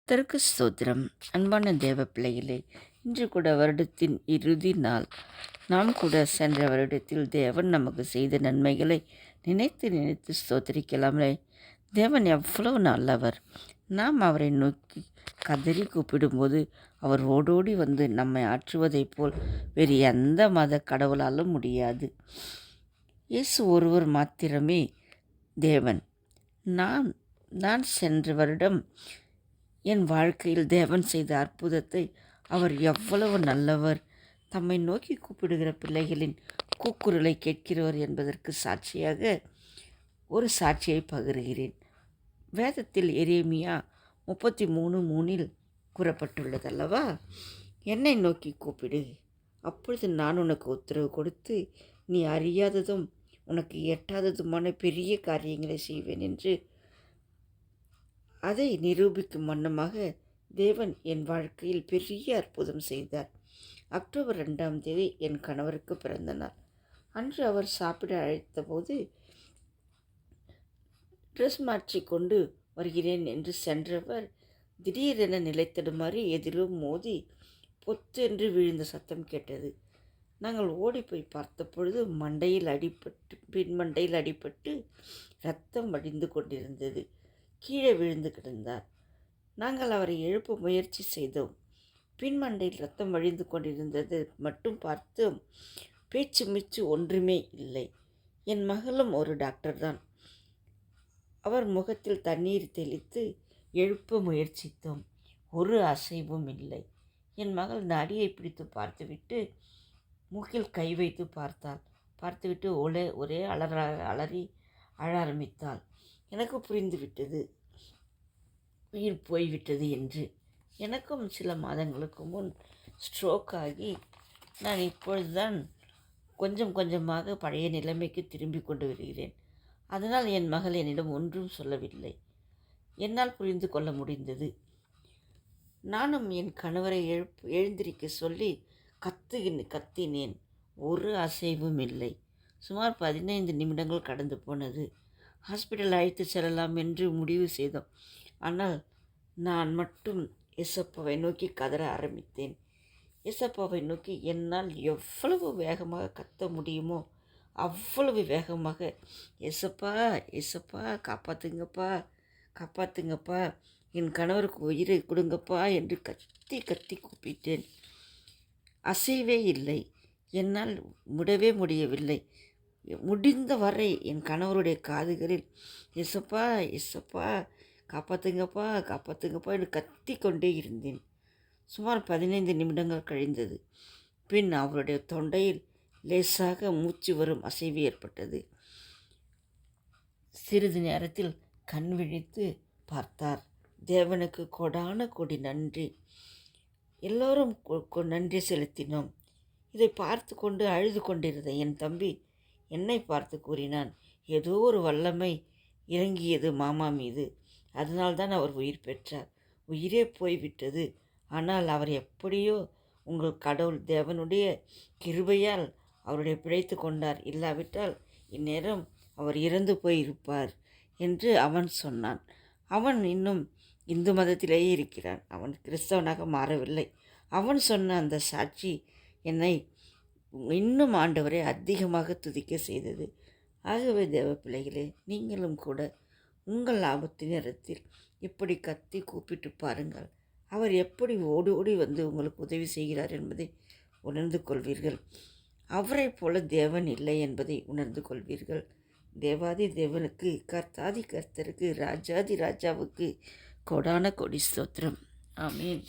கர்த்தருக்கு ஸ்தோத்திரம். அன்பான தேவ பிள்ளைகளே, இன்று கூட வருடத்தின் இறுதி நாள். நாம் கூட சென்ற வருடத்தில் தேவன் நமக்கு செய்த நன்மைகளை நினைத்து நினைத்து ஸ்தோத்திரிக்கலாமே. தேவன் எவ்வளவு நல்லவர். நாம் அவரை நோக்கி கதறி கூப்பிடும்போது அவர் ஓடோடி வந்து நம்மை ஆற்றுவதைப் போல் வேறு எந்த மத கடவுளாலும் முடியாது. இயேசு ஒருவர் மாத்திரமே தேவன். நான் நான் சென்ற வருடம் என் வாழ்க்கையில் தேவன் செய்த அற்புதத்தை, அவர் எவ்வளவு நல்லவர், தம்மை நோக்கி கூப்பிடுகிற பிள்ளைகளின் கூக்குரலை கேட்கிறவர் என்பதற்கு சாட்சியாக ஒரு சாட்சியை பகிர்கிறேன். வேதத்தில் எரேமியா 33:3 கூறப்பட்டுள்ளதல்லவா, என்னை நோக்கி கூப்பிடு, அப்பொழுது நான் உனக்கு உத்தரவு கொடுத்து நீ அறியாததும் உனக்கு எட்டாததுமான பெரிய காரியங்களை செய்வேன் என்று அதை நிரூபிக்கும் வண்ணமாக தேவன் என் வாழ்க்கையில் பெரிய அற்புதம் செய்தார். அக்டோபர் 2ஆம் தேதி என் கணவருக்கு பிறந்த நாள். அன்று அவர் சாப்பிட அழைத்தபோது ட்ரெஸ் மாற்றி கொண்டு வருகிறேன் என்று சென்றவர் திடீரென நிலைத்தடுமாறி எதிலும் மோதி பொத்தென்று விழுந்த சத்தம் கேட்டது. நாங்கள் ஓடிப்போய் பார்த்தபொழுது பின்மண்டையில் அடிபட்டு இரத்தம் வடிந்து கொண்டிருந்தது. கீழே விழுந்து கிடந்தார். நாங்கள் அவரை எழுப்ப முயற்சி செய்தோம். பின்மண்டையில் இரத்தம் வழிந்து கொண்டிருந்தது மட்டும் பார்த்தோம். பேச்சு மிச்சு ஒன்றுமே இல்லை. என் மகளும் ஒரு டாக்டர் தான். அவர் முகத்தில் தண்ணீர் தெளித்து எழுப்ப முயற்சித்தோம். ஒரு அசைவும் இல்லை. என் மகள் நடியை பிடித்து பார்த்துவிட்டு மூக்கில் கை வைத்து பார்த்துவிட்டு ஒரே அலறி அழ ஆரம்பித்தாள். எனக்கு புரிந்துவிட்டது, உயிர் போய்விட்டது என்று. எனக்கும் சில மாதங்களுக்கு முன் ஸ்ட்ரோக் ஆகி நான் இப்பொழுதுதான் கொஞ்சம் கொஞ்சமாக பழைய நிலைமைக்கு திரும்பி கொண்டு வருகிறேன். அதனால் என் மகள் என்னிடம் ஒன்றும் சொல்லவில்லை. என்னால் புரிந்து கொள்ள முடிந்தது. நானும் என் கணவரை எழுந்திருக்க சொல்லி கத்தினேன். ஒரு அசைவும் இல்லை. சுமார் 15 நிமிடங்கள் கடந்து போனது. ஹாஸ்பிட்டல் அழைத்து செல்லலாம் என்று முடிவு செய்தோம். ஆனால் நான் மட்டும் ஏசப்பாவை நோக்கி கதற ஆரம்பித்தேன். ஏசப்பாவை நோக்கி என்னால் எவ்வளவு வேகமாக கத்த முடியுமோ அவ்வளவு வேகமாக, ஏசப்பா ஏசப்பா காப்பாற்றுங்கப்பா காப்பாற்றுங்கப்பா, என் கணவருக்கு உயிரை கொடுங்கப்பா என்று கத்தி கத்தி கூப்பிட்டேன். அசைவே இல்லை. என்னால் விடவே முடியவில்லை. முடிந்த வரை என் கணவருடைய காதுகளில் ஏசப்பா ஏசப்பா காப்பாற்றுங்கப்பா காப்பாற்றுங்கப்பா என்று கத்தி கொண்டே இருந்தேன். சுமார் 15 நிமிடங்கள் கழிந்தது. பின் அவருடைய தொண்டையில் லேசாக மூச்சு வரும் அசைவு ஏற்பட்டது. சிறிது நேரத்தில் கண் விழித்து பார்த்தார். தேவனுக்கு கோடான கோடி நன்றி. எல்லோரும் நன்றி செலுத்தினோம். இதை பார்த்து கொண்டு அழுது கொண்டிருந்த என் தம்பி என்னை பார்த்து கூறினான், ஏதோ ஒரு வல்லமை இறங்கியது மாமா மீது, அதனால்தான் அவர் உயிர் பெற்றார். உயிரே போய்விட்டது. ஆனால் அவர் எப்படியோ உங்கள் கடவுள் தேவனுடைய கிருபையால் அவருடைய பிழைத்து கொண்டார். இல்லாவிட்டால் இந்நேரம் அவர் இறந்து போயிருப்பார் என்று அவன் சொன்னான். அவன் இன்னும் இந்து மதத்திலேயே இருக்கிறான். அவன் கிறிஸ்தவனாக மாறவில்லை. அவன் சொன்ன அந்த சாட்சி என்னை இன்னும் ஆண்டவரை அதிகமாக துதிக்க செய்தது. ஆகவே தேவ பிள்ளைகளே, நீங்களும் கூட உங்கள் ஆபத்து நேரத்தில் இப்படி கத்தி கூப்பிட்டு பாருங்கள். அவர் எப்படி ஓடி ஓடி வந்து உங்களுக்கு உதவி செய்கிறார் என்பதை உணர்ந்து கொள்வீர்கள். அவரை போல தேவன் இல்லை என்பதை உணர்ந்து கொள்வீர்கள். தேவாதி தேவனுக்கு, கர்த்தாதி கர்த்தருக்கு, ராஜாதி ராஜாவுக்கு கோடான கோடி ஸ்தோத்திரம். ஆமீன்.